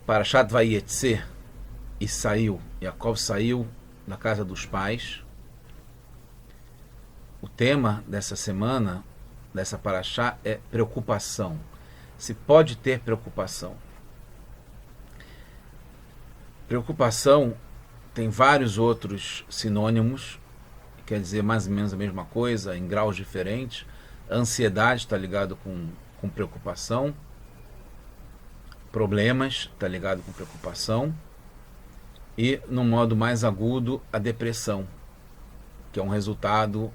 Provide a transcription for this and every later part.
Parashat Vayetze, e saiu, Yaakov saiu da casa dos pais. O tema dessa semana, dessa parashá, é preocupação. Se pode ter preocupação. Preocupação tem vários outros sinônimos, quer dizer mais ou menos a mesma coisa, em graus diferentes. A ansiedade está ligado com preocupação. Problemas está ligado com preocupação. E, no modo mais agudo, a depressão, que é um resultado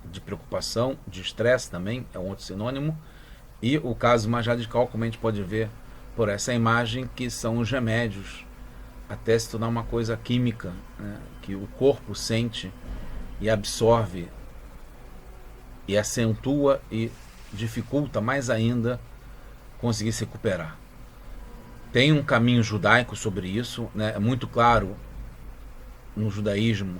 de preocupação, de estresse também, é um outro sinônimo. E o caso mais radical, como a gente pode ver por essa imagem, que são os remédios, até se tornar uma coisa química, né, que o corpo sente e absorve e acentua e dificulta mais ainda conseguir se recuperar. Tem um caminho judaico sobre isso, né? É muito claro no judaísmo,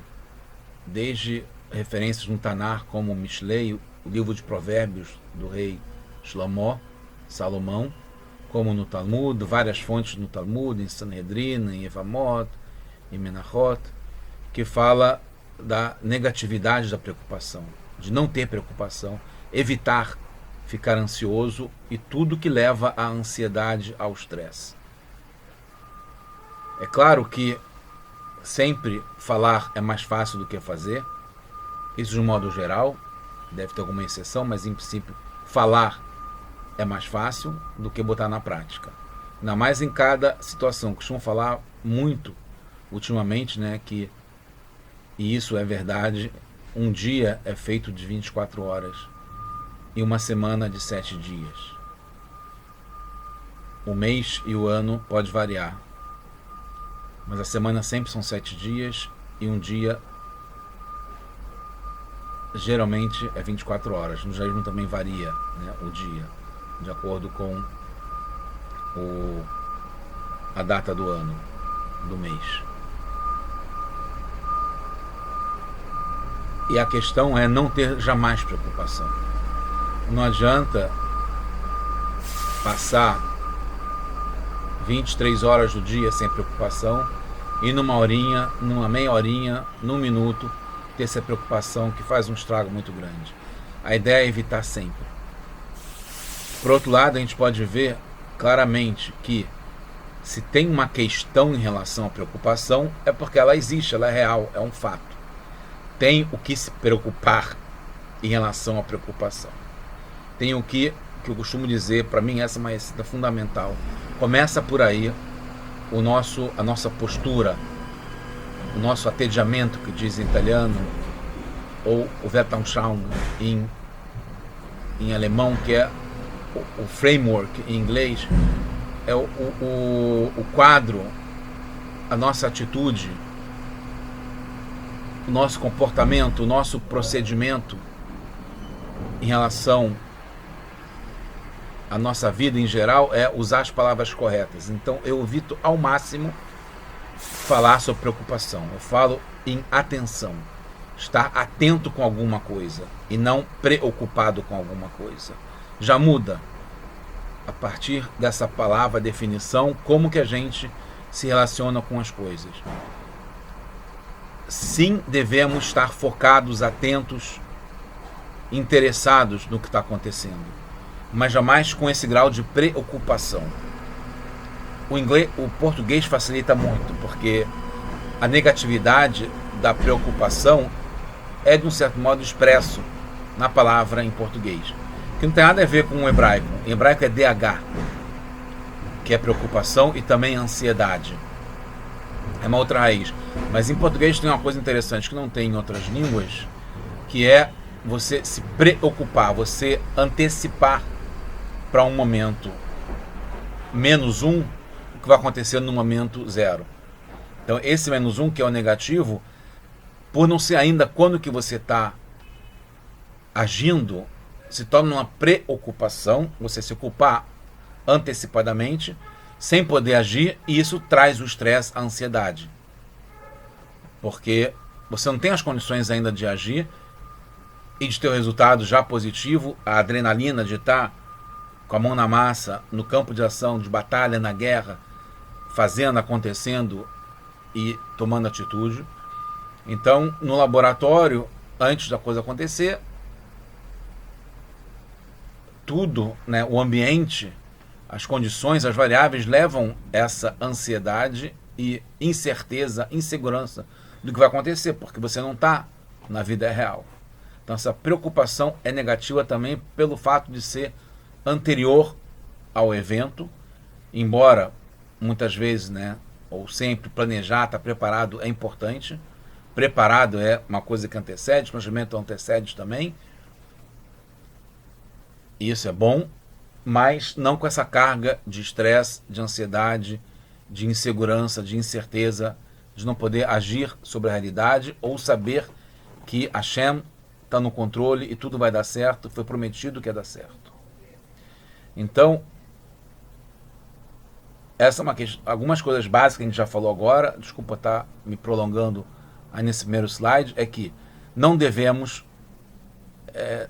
desde referências no Tanar, como o Mishlei, o livro de provérbios do rei Salomão, como no Talmud, várias fontes no Talmud, em Sanhedrin, em Evamot, em Menachot, que fala da negatividade da preocupação, de não ter preocupação, evitar ficar ansioso e tudo que leva à ansiedade, ao estresse. É claro que sempre falar é mais fácil do que fazer, isso de um modo geral, deve ter alguma exceção, mas em princípio falar é mais fácil do que botar na prática. Ainda mais em cada situação. Costumo falar muito ultimamente, né, que, e isso é verdade, um dia é feito de 24 horas e uma semana de 7 dias. O mês e o ano pode variar, mas a semana sempre são 7 dias e um dia geralmente é 24 horas. No judaísmo também varia, né, o dia, de acordo com a data do ano, do mês. E a questão é não ter jamais preocupação. Não adianta passar 23 horas do dia sem preocupação e numa horinha, numa meia horinha, num minuto, ter essa preocupação que faz um estrago muito grande. A ideia é evitar sempre. Por outro lado, a gente pode ver claramente que se tem uma questão em relação à preocupação, é porque ela existe, ela é real, é um fato. Tem o que se preocupar em relação à preocupação. Tem o que eu costumo dizer, para mim essa é uma receita fundamental. Começa por aí a nossa postura, o nosso atteggiamento, que diz em italiano, ou o Weltanschauung em alemão, que é o framework em inglês, é o quadro, a nossa atitude, o nosso comportamento, o nosso procedimento em relação à nossa vida em geral é usar as palavras corretas. Então eu evito ao máximo falar sobre preocupação. Eu falo em atenção, estar atento com alguma coisa e não preocupado com alguma coisa. Já muda, a partir dessa palavra, definição, como que a gente se relaciona com as coisas. Sim, devemos estar focados, atentos, interessados no que está acontecendo, mas jamais com esse grau de preocupação. O português facilita muito, porque a negatividade da preocupação é, de um certo modo, expresso na palavra em português, que não tem nada a ver com o hebraico. Em hebraico é DH, que é preocupação, e também ansiedade. É uma outra raiz. Mas em português tem uma coisa interessante que não tem em outras línguas, que é você se preocupar, você antecipar para um momento -1 o que vai acontecer no momento 0. Então esse -1, que é o negativo, por não ser ainda quando que você está agindo, se torna uma preocupação, você se ocupar antecipadamente, sem poder agir, e isso traz o estresse, a ansiedade. Porque você não tem as condições ainda de agir e de ter o resultado já positivo, a adrenalina de estar com a mão na massa, no campo de ação, de batalha, na guerra, fazendo, acontecendo e tomando atitude. Então, no laboratório, antes da coisa acontecer, tudo, né, o ambiente, as condições, as variáveis levam essa ansiedade e incerteza, insegurança do que vai acontecer, porque você não está na vida real. Então essa preocupação é negativa também pelo fato de ser anterior ao evento, embora muitas vezes, né, ou sempre planejar, estar preparado é importante. Preparado é uma coisa que antecede, planejamento antecede também. Isso é bom, mas não com essa carga de estresse, de ansiedade, de insegurança, de incerteza, de não poder agir sobre a realidade ou saber que Hashem está no controle e tudo vai dar certo, foi prometido que ia dar certo. Então, essa é uma questão, algumas coisas básicas que a gente já falou agora, desculpa estar me prolongando aí nesse primeiro slide, é que não devemos,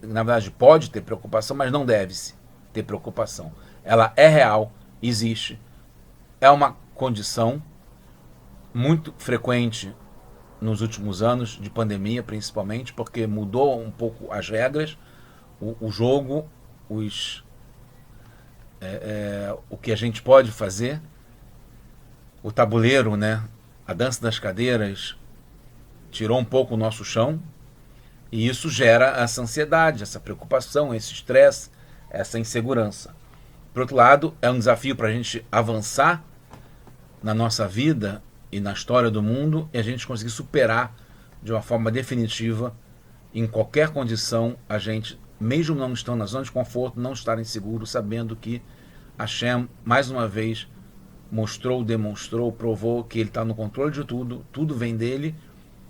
na verdade pode ter preocupação, mas não deve-se ter preocupação. Ela é real, existe, é uma condição muito frequente nos últimos anos de pandemia, principalmente, porque mudou um pouco as regras, o jogo, o que a gente pode fazer, o tabuleiro, né? A dança das cadeiras tirou um pouco o nosso chão e isso gera essa ansiedade, essa preocupação, esse estresse, essa insegurança. Por outro lado, é um desafio para a gente avançar na nossa vida e na história do mundo e a gente conseguir superar de uma forma definitiva, em qualquer condição, a gente, mesmo não estando na zona de conforto, não estar inseguro, sabendo que Hashem, mais uma vez, demonstrou, provou que ele está no controle de tudo, tudo vem dele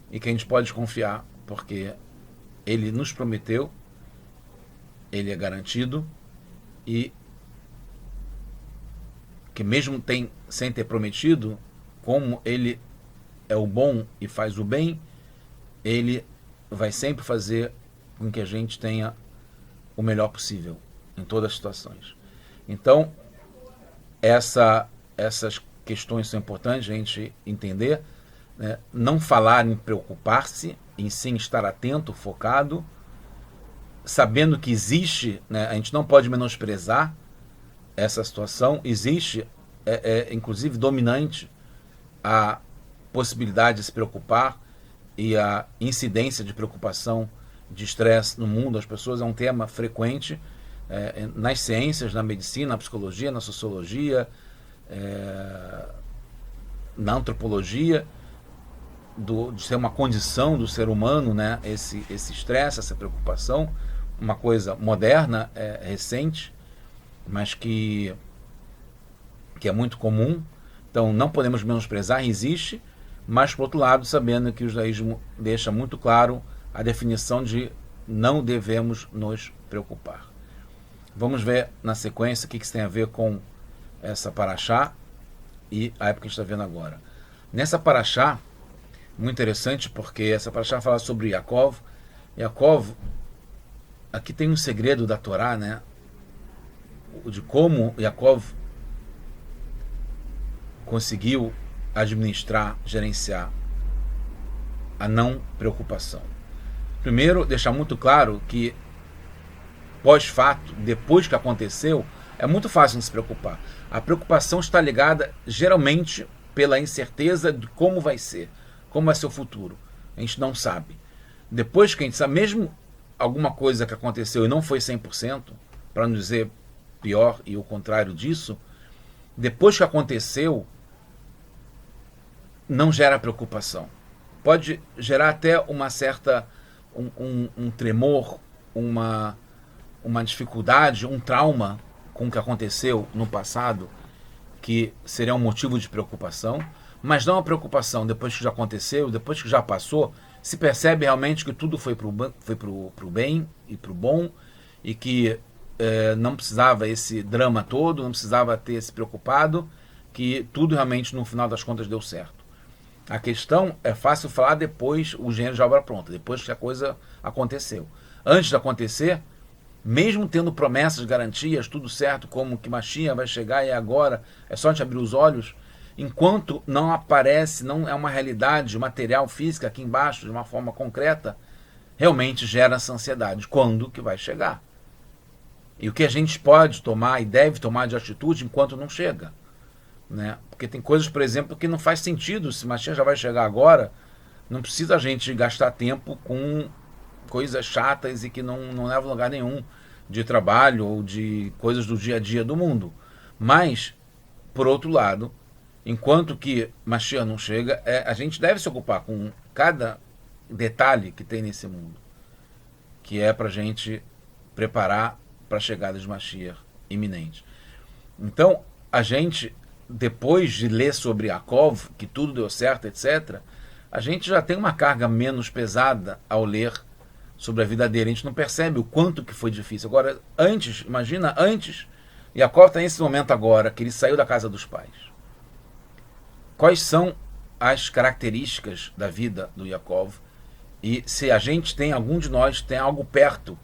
e que a gente pode confiar, porque ele nos prometeu, ele é garantido e que mesmo sem ter prometido, como ele é o bom e faz o bem, ele vai sempre fazer com que a gente tenha o melhor possível em todas as situações. Então, essas questões são importantes a gente entender, né? Não falar em preocupar-se, em sim estar atento, focado, sabendo que existe, né? A gente não pode menosprezar essa situação, existe, inclusive dominante, a possibilidade de se preocupar e a incidência de preocupação, de estresse no mundo das pessoas é um tema frequente nas ciências, na medicina, na psicologia, na sociologia, na antropologia, de ser uma condição do ser humano, né? Esse estresse, essa preocupação, uma coisa moderna, recente, mas que é muito comum. Então não podemos menosprezar, existe, mas por outro lado, sabendo que o judaísmo deixa muito claro a definição de não devemos nos preocupar. Vamos ver na sequência o que isso tem a ver com essa paraxá e a época que a gente está vendo agora. Nessa paraxá, muito interessante, porque essa paraxá fala sobre Yaakov. Yaakov, aqui tem um segredo da Torá, né? De como Yaakov conseguiu administrar, gerenciar a não preocupação. Primeiro, deixar muito claro que pós-fato, depois que aconteceu, é muito fácil de se preocupar. A preocupação está ligada geralmente pela incerteza de como vai ser o futuro. A gente não sabe. Depois que a gente sabe, mesmo alguma coisa que aconteceu e não foi 100%, para não dizer pior e o contrário disso, depois que aconteceu, não gera preocupação. Pode gerar até uma certa um tremor, uma dificuldade, um trauma com o que aconteceu no passado, que seria um motivo de preocupação, mas não a preocupação depois que já aconteceu, depois que já passou, se percebe realmente que tudo foi pro bem e pro bom, e que não precisava esse drama todo, não precisava ter se preocupado, que tudo realmente no final das contas deu certo. A questão é fácil falar depois, o engenheiro de obra pronta, depois que a coisa aconteceu. Antes de acontecer, mesmo tendo promessas, garantias, tudo certo, como que Mashiach vai chegar e agora é só a gente abrir os olhos, enquanto não aparece, não é uma realidade material, física aqui embaixo, de uma forma concreta, realmente gera essa ansiedade. Quando que vai chegar? E o que a gente pode tomar e deve tomar de atitude enquanto não chega, né? Porque tem coisas, por exemplo, que não faz sentido. Se Mashiach já vai chegar agora, não precisa a gente gastar tempo com coisas chatas e que não levam a lugar nenhum de trabalho ou de coisas do dia a dia do mundo. Mas, por outro lado, enquanto que Mashiach não chega, a gente deve se ocupar com cada detalhe que tem nesse mundo, que é para a gente preparar para a chegada de Mashiach iminente. Então, a gente, depois de ler sobre Yaakov, que tudo deu certo, etc., a gente já tem uma carga menos pesada ao ler sobre a vida dele. A gente não percebe o quanto que foi difícil. Agora, antes, imagina, antes, Yaakov está nesse momento agora, que ele saiu da casa dos pais. Quais são as características da vida do Yaakov? E se a gente tem, algum de nós tem algo perto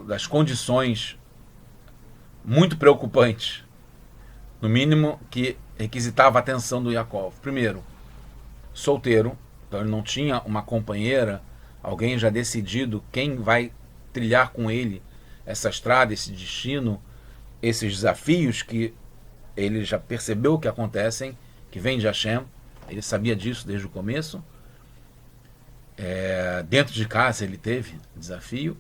das condições muito preocupantes, no mínimo, que requisitava a atenção do Yaakov. Primeiro, solteiro, então ele não tinha uma companheira, alguém já decidido quem vai trilhar com ele essa estrada, esse destino, esses desafios que ele já percebeu que acontecem, que vem de Hashem, ele sabia disso desde o começo. Dentro de casa ele teve desafio,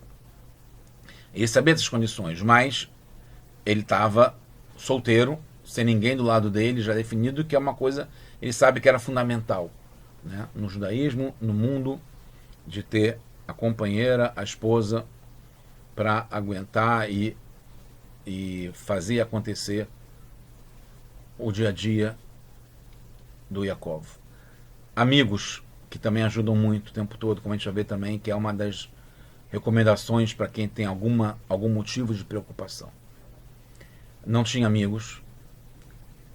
ele sabia dessas condições, mas ele estava solteiro, sem ninguém do lado dele, já definido, que é uma coisa, ele sabe que era fundamental, né, no judaísmo, no mundo, de ter a companheira, a esposa, para aguentar e fazer acontecer o dia a dia do Yaakov. Amigos, que também ajudam muito o tempo todo, como a gente vai ver também, que é uma das recomendações para quem tem algum motivo de preocupação. Não tinha amigos,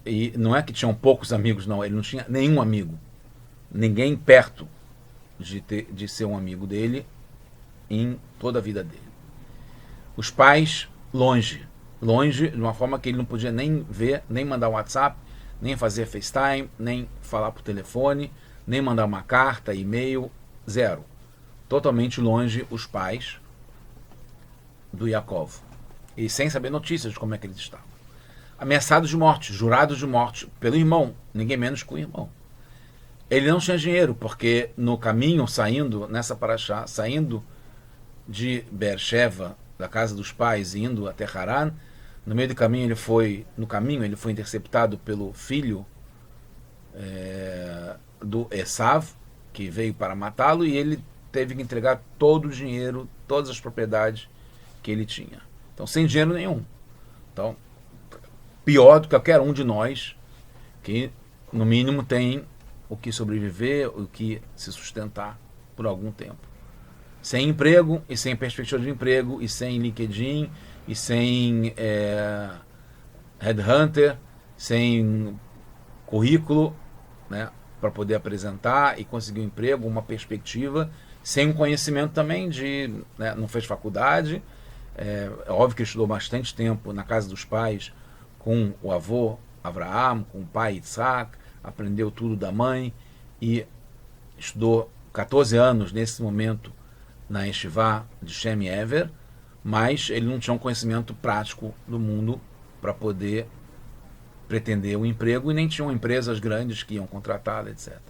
e não é que tinham poucos amigos, não, ele não tinha nenhum amigo, ninguém perto de ser um amigo dele em toda a vida dele. Os pais, longe, de uma forma que ele não podia nem ver, nem mandar WhatsApp, nem fazer FaceTime, nem falar por telefone, nem mandar uma carta, e-mail, zero. Totalmente longe os pais do Yaakov. E sem saber notícias de como é que eles estavam. Ameaçados de morte, jurados de morte pelo irmão, ninguém menos que o irmão. Ele não tinha dinheiro, porque no caminho, nessa paraxá, saindo de Beersheba, da casa dos pais, indo até Haran, no meio do caminho ele foi interceptado pelo filho do Esav, que veio para matá-lo, e ele teve que entregar todo o dinheiro, todas as propriedades que ele tinha. Então, sem dinheiro nenhum. Então, pior do que qualquer um de nós, que no mínimo tem o que sobreviver, o que se sustentar por algum tempo. Sem emprego, e sem perspectiva de emprego, e sem LinkedIn, e sem Headhunter, sem currículo, né, para poder apresentar e conseguir um emprego, uma perspectiva, sem um conhecimento também né, não fez faculdade. É óbvio que ele estudou bastante tempo na casa dos pais com o avô Avraham, com o pai Isaac, aprendeu tudo da mãe e estudou 14 anos nesse momento na Yeshiva de Shem Ever, mas ele não tinha um conhecimento prático do mundo para poder pretender um emprego, e nem tinham empresas grandes que iam contratá-lo, etc.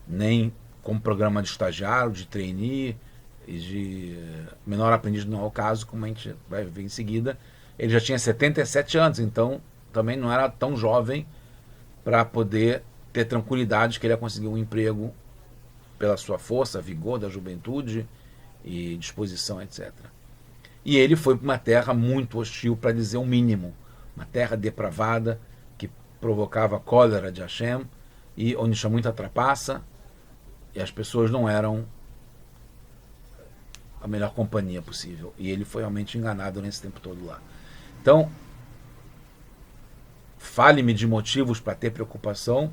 Nem como programa de estagiário, de trainee e de menor aprendiz, não é o caso, como a gente vai ver em seguida. Ele já tinha 77 anos, então também não era tão jovem para poder ter tranquilidade de que ele ia conseguir um emprego pela sua força, vigor da juventude e disposição, etc. E ele foi para uma terra muito hostil, para dizer o mínimo, uma terra depravada, que provocava cólera de Hashem, e onde tinha muita trapaça, e as pessoas não eram a melhor companhia possível. E ele foi realmente enganado nesse tempo todo lá. Então, fale-me de motivos para ter preocupação,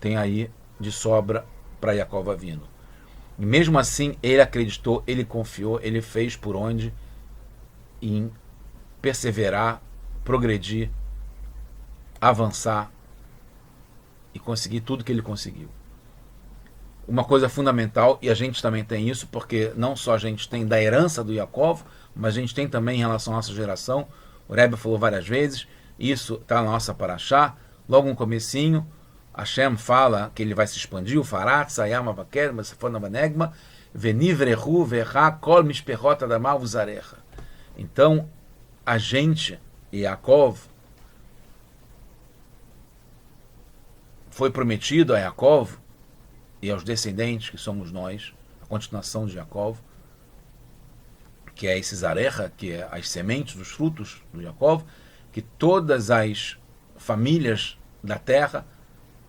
tem aí de sobra para Yaakov Avinu. E mesmo assim, ele acreditou, ele confiou, ele fez por onde em perseverar progredir, avançar e conseguir tudo que ele conseguiu. Uma coisa fundamental, e a gente também tem isso, porque não só a gente tem da herança do Yaakov, mas a gente tem também em relação à nossa geração, o Rebbe falou várias vezes, isso está na nossa Parashá, logo no comecinho, Hashem fala que ele vai se expandir, o Farat, Sayama Vaker, Masafona Vanegma, Venivrehu, Verra, Kol Mishperot Adamah Uzarecha. Então, a gente, Yaakov, foi prometido a Yaakov e aos descendentes, que somos nós, a continuação de Yaakov, que é esse Zarecha, que é as sementes dos frutos do Yaakov, que todas as famílias da terra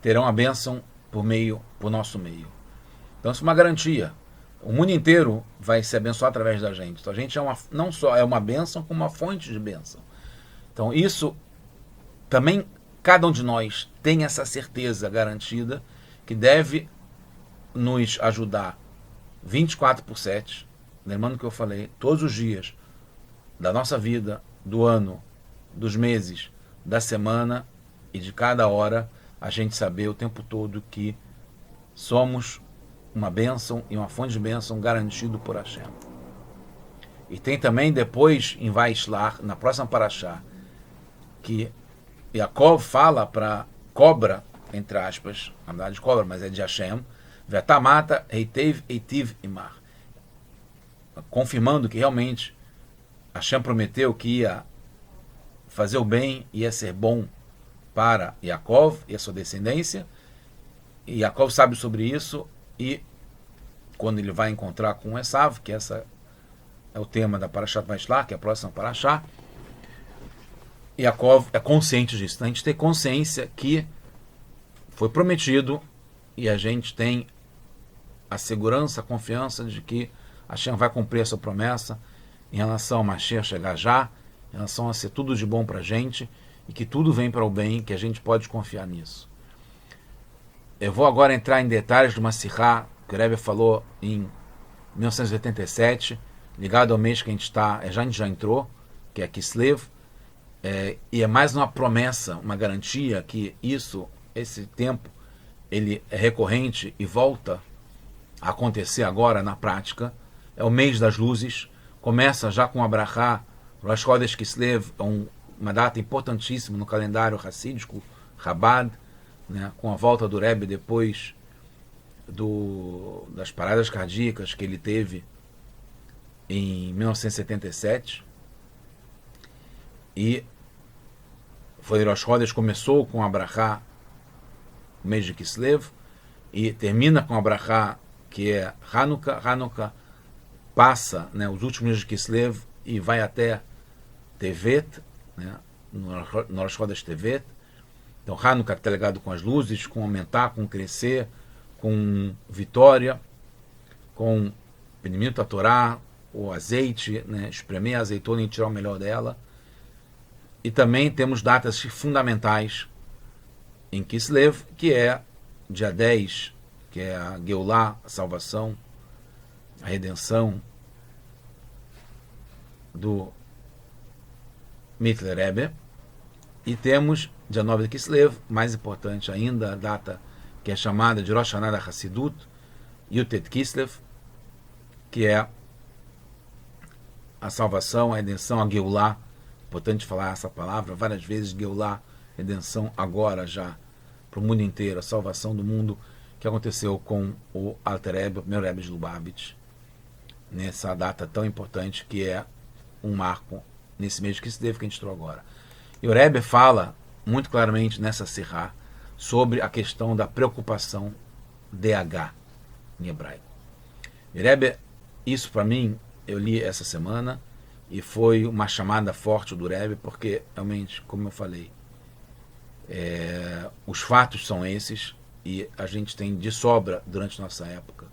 terão a bênção por nosso meio. Então isso é uma garantia. O mundo inteiro vai se abençoar através da gente. Então a gente não só é uma bênção, como uma fonte de bênção. Então isso também, cada um de nós tem essa certeza garantida que deve nos ajudar 24/7, lembrando o que eu falei, todos os dias da nossa vida, do ano, dos meses, da semana e de cada hora, a gente saber o tempo todo que somos uma bênção e uma fonte de bênção garantido por Hashem. E tem também depois em Vaishlar, na próxima Parashá, que Yaakov fala para cobra, entre aspas, na verdade de cobra, mas é de Hashem, Vetamata Heitev Eitiv Imar, confirmando que realmente Hashem prometeu que ia fazer o bem, ia ser bom para Yaakov e a sua descendência, e Yaakov sabe sobre isso, e quando ele vai encontrar com Esav, que essa é o tema da Parashat Vaishlar, que é a próxima Parashá, Yaakov é consciente disso. Então a gente tem consciência que foi prometido e a gente tem a segurança, a confiança de que Hashem vai cumprir a sua promessa em relação ao Mashiach chegar já, em relação a ser tudo de bom para a gente e que tudo vem para o bem, que a gente pode confiar nisso. Eu vou agora entrar em detalhes de uma sirá que o Rebbe falou em 1987, ligado ao mês que a gente está, a gente já entrou, que é Kislev, e é mais uma promessa, uma garantia que esse tempo, ele é recorrente e volta a acontecer agora na prática. É o mês das luzes, começa já com a Brachá, Rosh Chodesh Kislev, uma data importantíssima no calendário racídico, Chabad, né, com a volta do Rebbe depois das paradas cardíacas que ele teve em 1977. E foi Rosh Chodesh, começou com a Brachá, o mês de Kislev, e termina com a Brachá, que é Hanukkah. Hanukkah passa, né, os últimos dias de Kislev e vai até Tevet, né, no Rosh Chodesh Tevet. Então Hanukkah está ligado com as luzes, com aumentar, com crescer, com vitória, com Penimut Torá, o azeite, né, espremer a azeitona e tirar o melhor dela. E também temos datas fundamentais em Kislev, que é dia 10, que é a Geulah, a salvação, a redenção do Mittler Rebbe. E temos dia 9 de Kislev, mais importante ainda, a data que é chamada de Rosh Hashanah Hassidut, Yutet Kislev, que é a salvação, a redenção, a Geulah. Importante falar essa palavra várias vezes, Geulah, redenção agora já, para o mundo inteiro, a salvação do mundo, que aconteceu com o Alter Rebbe, o primeiro Rebbe de Lubavitch, nessa data tão importante que é um marco nesse mês que a gente entrou agora. E o Rebbe fala muito claramente nessa sirá sobre a questão da preocupação DH em hebraico. E Rebbe, isso para mim, eu li essa semana e foi uma chamada forte do Rebbe, porque realmente, como eu falei, os fatos são esses e a gente tem de sobra durante nossa época,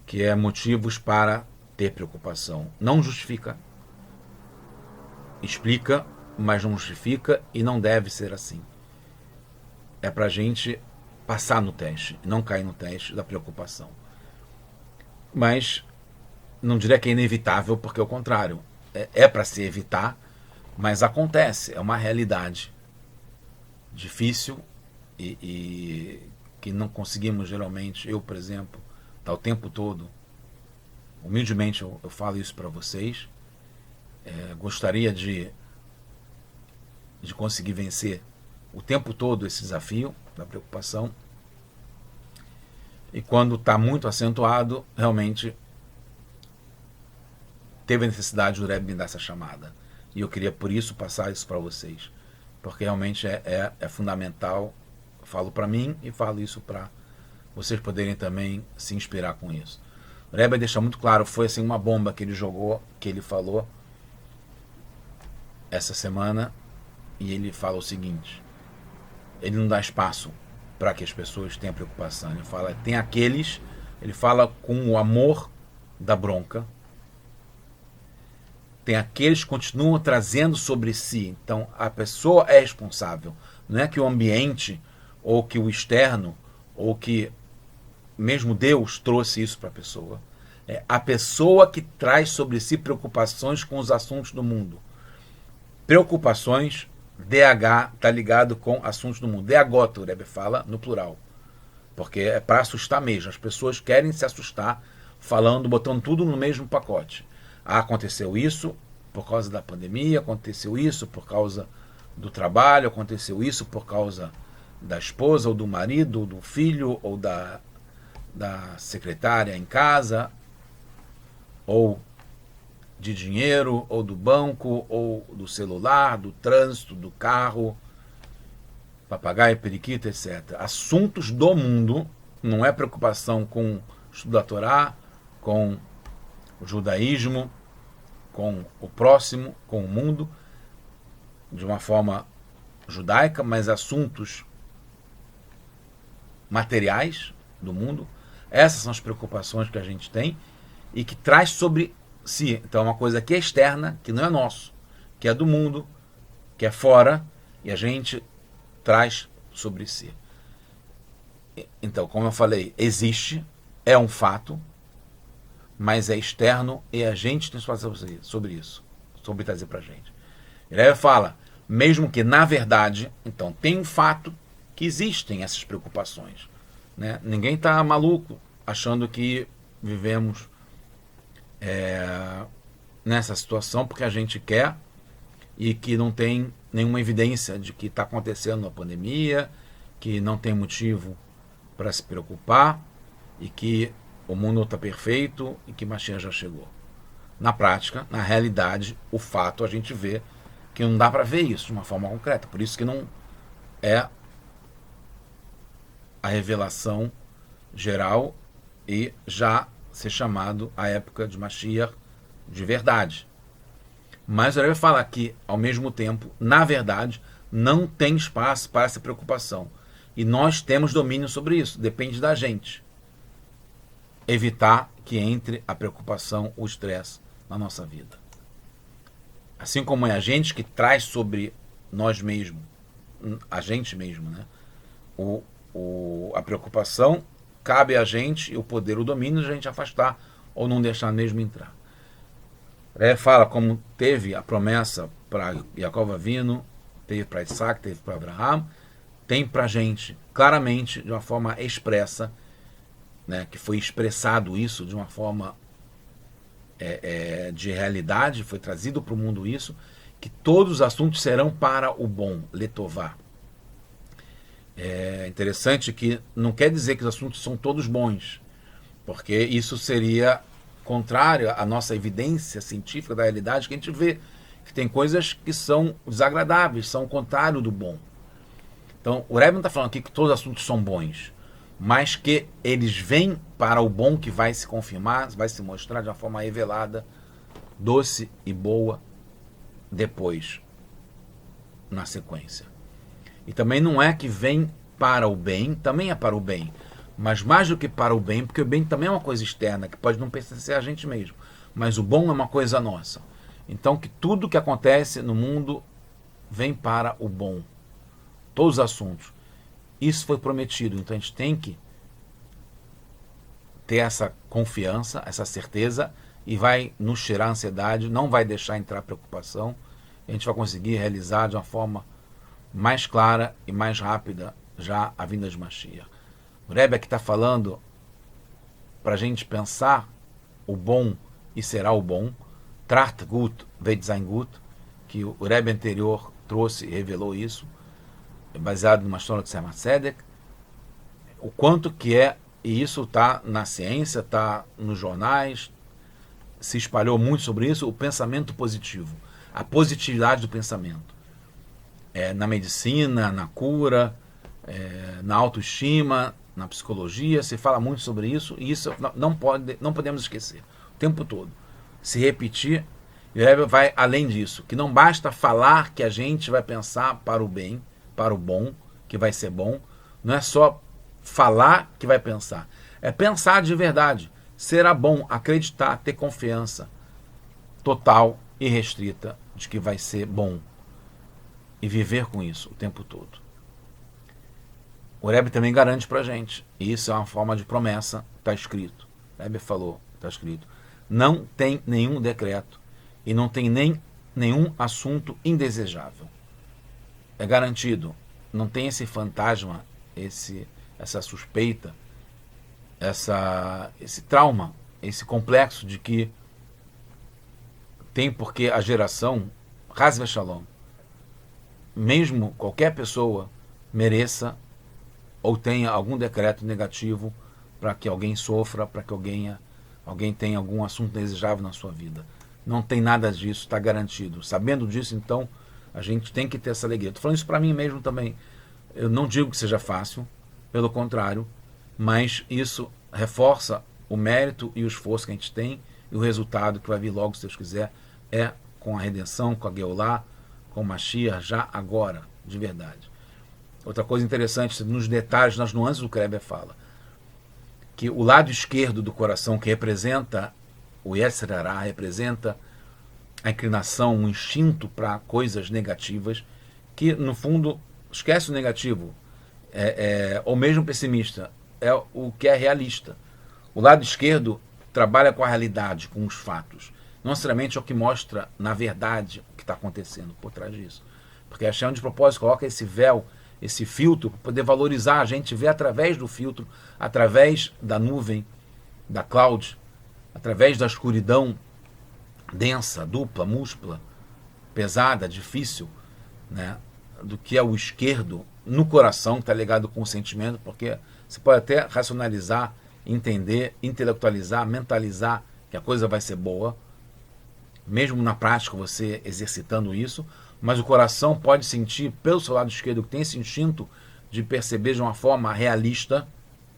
que é motivos para ter preocupação. Não justifica, explica, mas não justifica e não deve ser assim. É para a gente passar no teste, não cair no teste da preocupação. Mas não diria que é inevitável, porque ao contrário, é para se evitar, Mas acontece, é uma realidade difícil e que não conseguimos geralmente. Eu, por exemplo, tá o tempo todo, humildemente eu falo isso para vocês, gostaria de conseguir vencer o tempo todo esse desafio da preocupação, e quando está muito acentuado, realmente teve a necessidade do Rebbe me dar essa chamada. E eu queria, por isso, passar isso para vocês. Porque realmente é fundamental. Falo para mim e falo isso para vocês poderem também se inspirar com isso. O Rebbe deixa muito claro, foi assim uma bomba que ele jogou, que ele falou essa semana, e ele fala o seguinte: ele não dá espaço para que as pessoas tenham preocupação. Ele fala, tem aqueles, ele fala com o amor da bronca, tem aqueles que continuam trazendo sobre si. Então a pessoa é responsável. Não é que o ambiente, ou que o externo, ou que mesmo Deus trouxe isso para a pessoa. É a pessoa que traz sobre si preocupações com os assuntos do mundo. Preocupações, DH está ligado com assuntos do mundo. DH, o Rebbe fala no plural. Porque é para assustar mesmo. As pessoas querem se assustar falando, botando tudo no mesmo pacote. Aconteceu isso por causa da pandemia, aconteceu isso por causa do trabalho, aconteceu isso por causa da esposa, ou do marido, ou do filho, ou da secretária em casa, ou de dinheiro, ou do banco, ou do celular, do trânsito, do carro, papagaio, periquito, etc. Assuntos do mundo, não é preocupação com o estudo da Torá, com o judaísmo, com o próximo, com o mundo, de uma forma judaica, mas assuntos materiais do mundo. Essas são as preocupações que a gente tem e que traz sobre si. Então é uma coisa que é externa, que não é nosso, que é do mundo, que é fora, e a gente traz sobre si. Então, como eu falei, existe, é um fato, mas é externo e a gente tem que fazer sobre isso, sobre trazer para a gente. Ele fala, mesmo que na verdade, então tem um fato que existem essas preocupações, né? Ninguém está maluco achando que vivemos nessa situação porque a gente quer e que não tem nenhuma evidência de que está acontecendo uma pandemia, que não tem motivo para se preocupar e que o mundo está perfeito e que Mashiach já chegou. Na prática, na realidade, o fato a gente vê que não dá para ver isso de uma forma concreta. Por isso que não é a revelação geral e já ser chamado a época de Mashiach de verdade. Mas o Rebbe fala que, ao mesmo tempo, na verdade, não tem espaço para essa preocupação. E nós temos domínio sobre isso. Depende da gente evitar que entre a preocupação, o estresse na nossa vida. Assim como é a gente que traz sobre nós mesmos, a gente mesmo, né? A preocupação, cabe a gente, e o poder, o domínio, de a gente afastar ou não deixar mesmo entrar. Fala como teve a promessa para Yaakov Avinu, teve para Isaac, teve para Abraham, tem para a gente, claramente, de uma forma expressa, né, que foi expressado isso de uma forma de realidade, foi trazido para o mundo isso, que todos os assuntos serão para o bom, letová. É interessante que não quer dizer que os assuntos são todos bons, porque isso seria contrário à nossa evidência científica da realidade, que a gente vê que tem coisas que são desagradáveis, são o contrário do bom. Então, o Rebbe não está falando aqui que todos os assuntos são bons, mas que eles vêm para o bom que vai se confirmar, vai se mostrar de uma forma revelada, doce e boa, depois, na sequência. E também não é que vem para o bem, também é para o bem, mas mais do que para o bem, porque o bem também é uma coisa externa, que pode não pertencer a gente mesmo, mas o bom é uma coisa nossa. Então que tudo que acontece no mundo vem para o bom. Todos os assuntos. Isso foi prometido, então a gente tem que ter essa confiança, essa certeza, e vai nos tirar a ansiedade, não vai deixar entrar a preocupação, e a gente vai conseguir realizar de uma forma mais clara e mais rápida já a vinda de Mashiach. O Rebbe aqui está falando para a gente pensar o bom e será o bom, Tracht gut, wird sein gut, que o Rebbe anterior trouxe e revelou isso, baseado numa história de Tzemach Tzedek, o quanto que é, e isso está na ciência, está nos jornais, se espalhou muito sobre isso, o pensamento positivo, a positividade do pensamento. Na medicina, na cura, na autoestima, na psicologia, se fala muito sobre isso, e isso não podemos esquecer, o tempo todo. Se repetir, e o Rebbe vai além disso, que não basta falar que a gente vai pensar para o bem, para o bom, que vai ser bom, não é só falar que vai pensar, é pensar de verdade, será bom, acreditar, ter confiança total e restrita de que vai ser bom e viver com isso o tempo todo. O Rebbe também garante para a gente, e isso é uma forma de promessa, está escrito, o Rebbe falou, está escrito, não tem nenhum decreto e não tem nem nenhum assunto indesejável. É garantido, não tem esse fantasma, essa suspeita, esse trauma, esse complexo de que tem porque a geração, Haz v'Shalom, mesmo qualquer pessoa mereça ou tenha algum decreto negativo para que alguém sofra, para que alguém tenha algum assunto desejável na sua vida. Não tem nada disso, está garantido. Sabendo disso, então, a gente tem que ter essa alegria. Estou falando isso para mim mesmo também. Eu não digo que seja fácil, pelo contrário, mas isso reforça o mérito e o esforço que a gente tem, e o resultado que vai vir logo, se Deus quiser, é com a redenção, com a Geulá, com o Mashiach, já agora, de verdade. Outra coisa interessante, nos detalhes, nas nuances do que o Rebbe fala, que o lado esquerdo do coração, que representa o Yetzer Hará, representa a inclinação, o instinto para coisas negativas, que no fundo esquece o negativo, ou mesmo pessimista, é o que é realista. O lado esquerdo trabalha com a realidade, com os fatos. Não necessariamente é o que mostra, na verdade, o que está acontecendo por trás disso. Porque a Hashem de propósito coloca esse véu, esse filtro, para poder valorizar. A gente vê através do filtro, através da nuvem, da cloud, através da escuridão densa, dupla, múltipla, pesada, difícil, né, do que é o esquerdo no coração, que está ligado com o sentimento, porque você pode até racionalizar, entender, intelectualizar, mentalizar que a coisa vai ser boa, mesmo na prática você exercitando isso, mas o coração pode sentir, pelo seu lado esquerdo, que tem esse instinto de perceber de uma forma realista,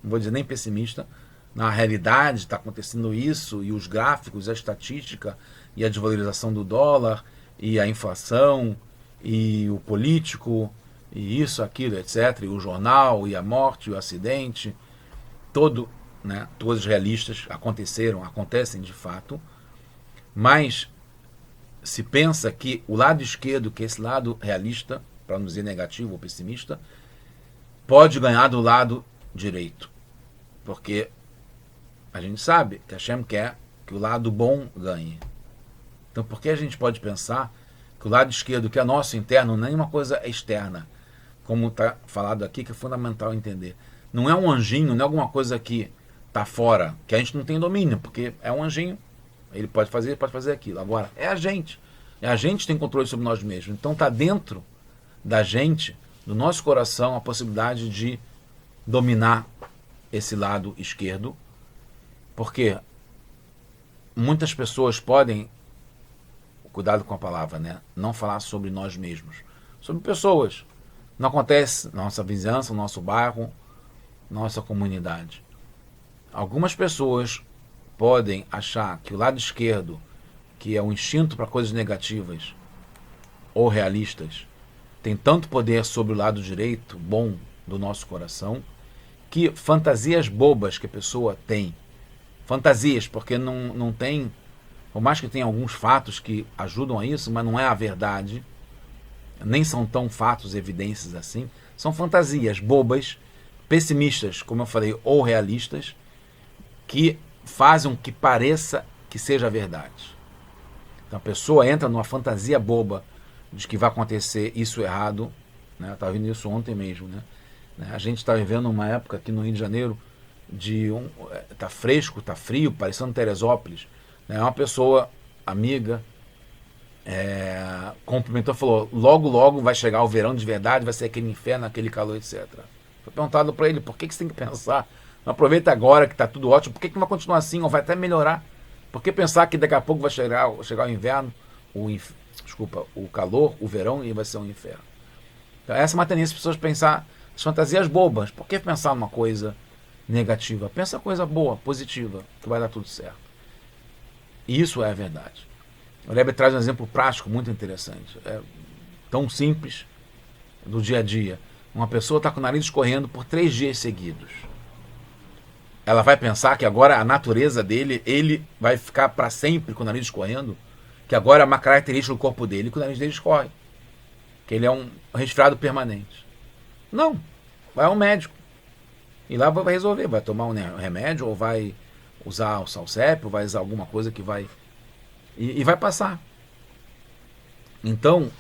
não vou dizer nem pessimista, na realidade está acontecendo isso, e os gráficos, a estatística, e a desvalorização do dólar, e a inflação, e o político, e isso, aquilo, etc., e o jornal, e a morte, e o acidente, todos realistas acontecem de fato, mas se pensa que o lado esquerdo, que é esse lado realista, para não dizer negativo ou pessimista, pode ganhar do lado direito. Porque a gente sabe que Hashem quer que o lado bom ganhe. Então por que a gente pode pensar que o lado esquerdo, que é nosso interno, não é uma coisa externa, como está falado aqui, que é fundamental entender. Não é um anjinho, não é alguma coisa que está fora, que a gente não tem domínio, porque é um anjinho, ele pode fazer aquilo. Agora, é a gente que tem controle sobre nós mesmos. Então está dentro da gente, do nosso coração, a possibilidade de dominar esse lado esquerdo, porque muitas pessoas podem, cuidado com a palavra, né, não falar sobre nós mesmos, sobre pessoas. Não acontece na nossa vizinhança, no nosso bairro, nossa comunidade. Algumas pessoas podem achar que o lado esquerdo, que é um instinto para coisas negativas ou realistas, tem tanto poder sobre o lado direito, bom, do nosso coração, que fantasias bobas que a pessoa tem, fantasias, porque não tem, por mais que tenha alguns fatos que ajudam a isso, mas não é a verdade, nem são tão fatos, evidências assim, são fantasias bobas, pessimistas, como eu falei, ou realistas, que fazem que pareça que seja verdade. Então a pessoa entra numa fantasia boba de que vai acontecer isso errado, né? Eu estava vendo isso ontem mesmo, né? A gente está vivendo uma época aqui no Rio de Janeiro tá fresco, tá frio, parecendo Teresópolis, né? Uma pessoa amiga cumprimentou, falou: logo logo vai chegar o verão de verdade, vai ser aquele inferno, aquele calor, etc. Foi perguntado para ele: por que você tem que pensar? Não aproveita agora que está tudo ótimo, por que não vai continuar assim ou vai até melhorar? Por que pensar que daqui a pouco vai chegar o inverno, o calor, o verão, e vai ser um inferno? Então, essa é uma tendência das pessoas pensar as fantasias bobas. Por que pensar numa coisa negativa? Pensa coisa boa, positiva, que vai dar tudo certo. E isso é a verdade. O Rebbe traz um exemplo prático muito interessante. É tão simples do dia a dia. Uma pessoa está com o nariz escorrendo por 3 dias seguidos. Ela vai pensar que agora a natureza dele, ele vai ficar para sempre com o nariz escorrendo, que agora é uma característica do corpo dele, que o nariz dele escorre, que ele é um resfriado permanente. Não. Vai ao médico. E lá vai resolver. Vai tomar um remédio, ou vai usar o Salsep, ou vai usar alguma coisa que vai... E vai passar. Então,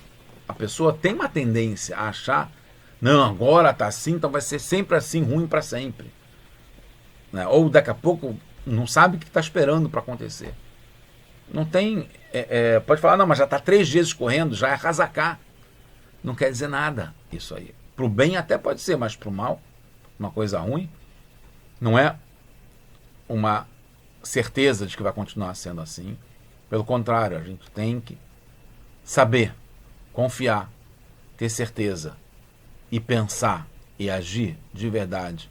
a pessoa tem uma tendência a achar: não, agora tá assim, então vai ser sempre assim, ruim para sempre. Né? Ou daqui a pouco não sabe o que está esperando para acontecer. Não tem... pode falar: não, mas já está 3 dias correndo, já é casacar. Não quer dizer nada isso aí. Para o bem até pode ser, mas para o mal, uma coisa ruim, não é uma certeza de que vai continuar sendo assim. Pelo contrário, a gente tem que saber, confiar, ter certeza e pensar e agir de verdade,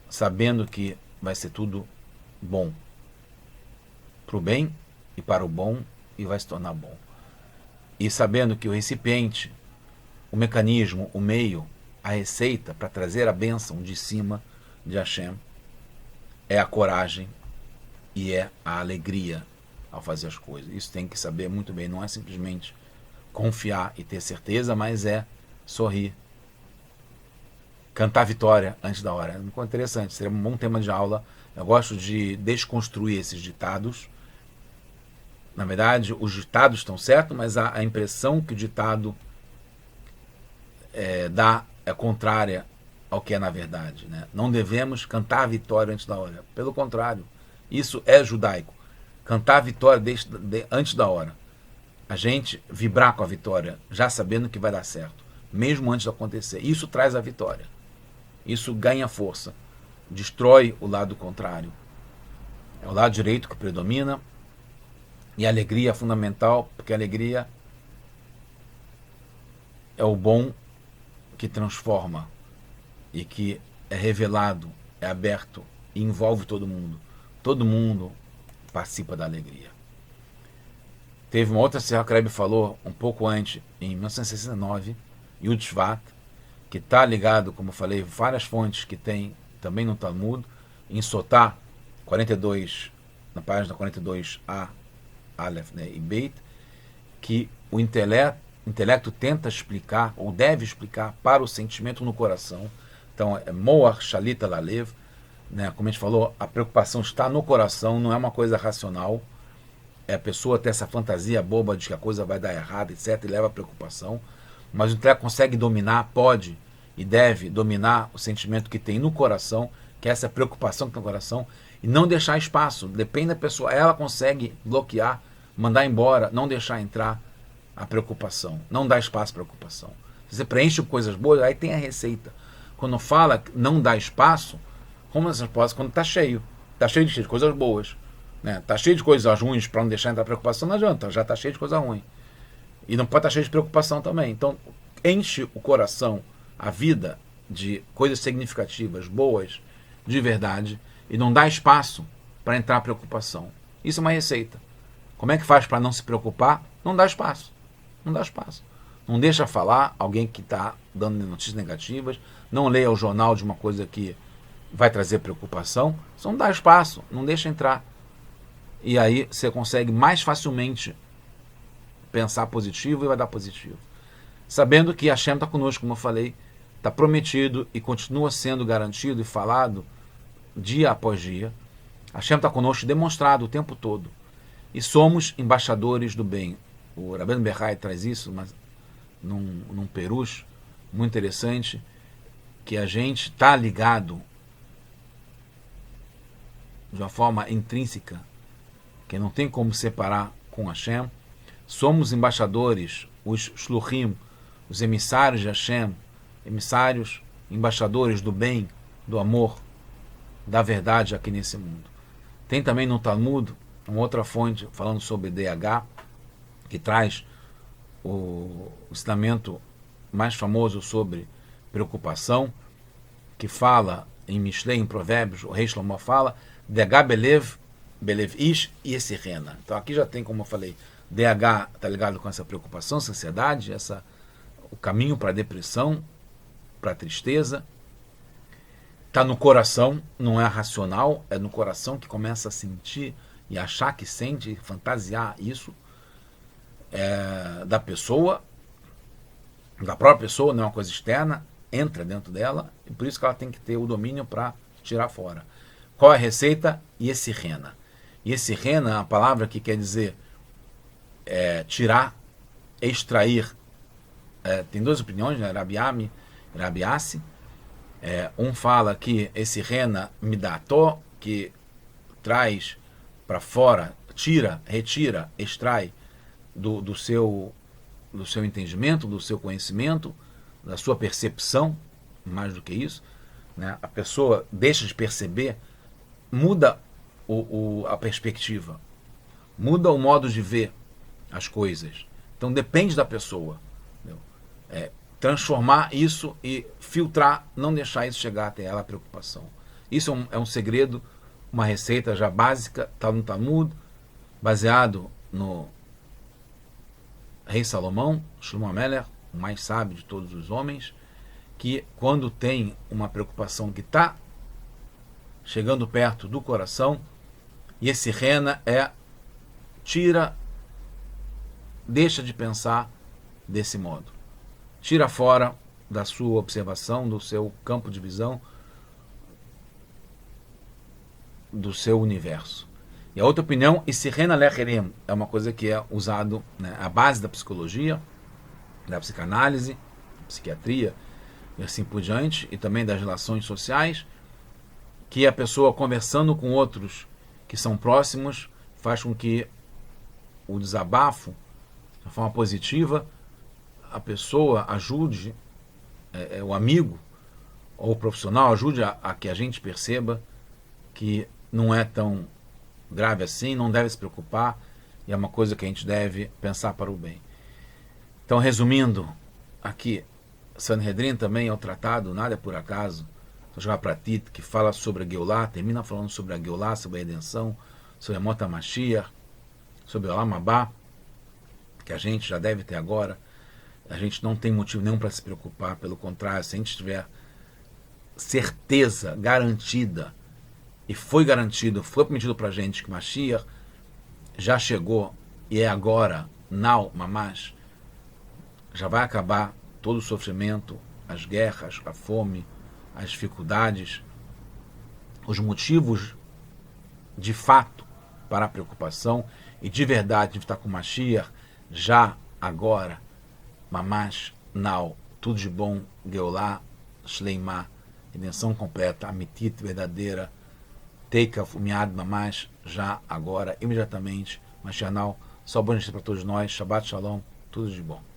sabendo que vai ser tudo bom, para o bem e para o bom, e vai se tornar bom. E sabendo que o recipiente, o mecanismo, o meio, a receita para trazer a bênção de cima de Hashem é a coragem e é a alegria ao fazer as coisas. Isso tem que saber muito bem. Não é simplesmente confiar e ter certeza, mas é sorrir, cantar vitória antes da hora. É muito interessante, seria um bom tema de aula. Eu gosto de desconstruir esses ditados. Na verdade, os ditados estão certos, mas a impressão que o ditado dá é contrária ao que é na verdade. Né? Não devemos cantar a vitória antes da hora. Pelo contrário, isso é judaico. Cantar a vitória antes da hora. A gente vibrar com a vitória, já sabendo que vai dar certo, mesmo antes de acontecer. Isso traz a vitória. Isso ganha força. Destrói o lado contrário. É o lado direito que predomina. E a alegria é fundamental, porque a alegria é o bom que transforma e que é revelado, é aberto e envolve todo mundo. Todo mundo participa da alegria. Teve uma outra serra que o Rebbe falou um pouco antes, em 1969, Yud Shvat, que está ligado, como eu falei, várias fontes que tem também no Talmud, em Sotá 42, na página 42a, Aleph, né, e Beit, que o intelecto tenta explicar, ou deve explicar, para o sentimento no coração. Então, é Moach Shalita Lalev, né, como a gente falou, a preocupação está no coração, não é uma coisa racional. É a pessoa ter essa fantasia boba de que a coisa vai dar errado, etc., e leva a preocupação. Mas o intelecto consegue dominar, pode e deve dominar o sentimento que tem no coração, que é essa preocupação que tem no coração, e não deixar espaço. Depende da pessoa, ela consegue bloquear, mandar embora, não deixar entrar a preocupação, não dá espaço para preocupação. Se você preenche com coisas boas, aí tem a receita. Quando fala que não dá espaço, como essas respostas, quando está cheio de coisas boas, né? Está cheio de coisas ruins para não deixar entrar preocupação, não adianta, já está cheio de coisa ruim. E não pode estar cheio de preocupação também. Então, enche o coração, a vida, de coisas significativas, boas, de verdade, e não dá espaço para entrar a preocupação. Isso é uma receita. Como é que faz para não se preocupar? Não dá espaço. Não dá espaço. Não deixa falar alguém que está dando notícias negativas, não leia o jornal de uma coisa que vai trazer preocupação, só não dá espaço, não deixa entrar. E aí você consegue mais facilmente pensar positivo e vai dar positivo. Sabendo que Hashem está conosco, como eu falei, está prometido e continua sendo garantido e falado dia após dia. Hashem está conosco, demonstrado o tempo todo. E somos embaixadores do bem. O Rabbeinu Bechai traz isso, mas num perush muito interessante, que a gente está ligado de uma forma intrínseca, que não tem como separar com Hashem. Somos embaixadores, os shluchim, os emissários de Hashem, emissários, embaixadores do bem, do amor, da verdade aqui nesse mundo. Tem também no Talmud uma outra fonte falando sobre DH, que traz o ensinamento mais famoso sobre preocupação, que fala em Mishlei, em Provérbios, o rei Shlomo fala, DH Belev Ish e esse Rena. Então aqui já tem, como eu falei, DH está ligado com essa preocupação, essa ansiedade, o caminho para a depressão, para a tristeza. Está no coração, não é racional, é no coração que começa a sentir e achar que sente, fantasiar isso da pessoa, da própria pessoa, não é uma coisa externa, entra dentro dela, e por isso que ela tem que ter o domínio para tirar fora. Qual é a receita? E esse rena. E esse rena é uma palavra que quer dizer tirar, extrair. Tem duas opiniões, né? Rabiami, Rabiassi. Um fala que esse rena midató, que traz para fora, tira, retira, extrai do seu entendimento, do seu conhecimento, da sua percepção, mais do que isso, né? A pessoa deixa de perceber, muda a perspectiva, muda o modo de ver as coisas. Então depende da pessoa, transformar isso e filtrar, não deixar isso chegar até ela, a preocupação. Isso é um segredo, uma receita já básica, está no Talmud, baseado no rei Salomão, Shlomo HaMelech, o mais sábio de todos os homens, que quando tem uma preocupação que está chegando perto do coração, e esse rena tira, deixa de pensar desse modo. Tira fora da sua observação, do seu campo de visão, do seu universo. E a outra opinião, esse rena lecherem, é uma coisa que é usado, né, a base da psicologia, da psicanálise, psiquiatria e assim por diante, e também das relações sociais, que a pessoa conversando com outros que são próximos faz com que o desabafo, de forma positiva, a pessoa ajude, o amigo ou o profissional ajude a que a gente perceba que não é tão grave assim, não deve se preocupar, e é uma coisa que a gente deve pensar para o bem. Então, resumindo, aqui, Sanhedrin também é o tratado, nada é por acaso, Pratit, que fala sobre a Geulah, termina falando sobre a Geulah, sobre a redenção, sobre a Mot HaMashiach, sobre o Olam Haba, que a gente já deve ter agora. A gente não tem motivo nenhum para se preocupar, pelo contrário, se a gente tiver certeza garantida, e foi garantido, foi prometido para a gente que Mashiach já chegou e é agora, now, mamash, já vai acabar todo o sofrimento, as guerras, a fome, as dificuldades, os motivos de fato para a preocupação e de verdade de estar com Mashiach já agora, mamash, now, tudo de bom, Geulah, Shleimah, redenção completa, amitit, verdadeira, Teikaf, Miad, mamash, já agora, imediatamente, Mashiach now, só bom para todos nós, Shabbat Shalom, tudo de bom.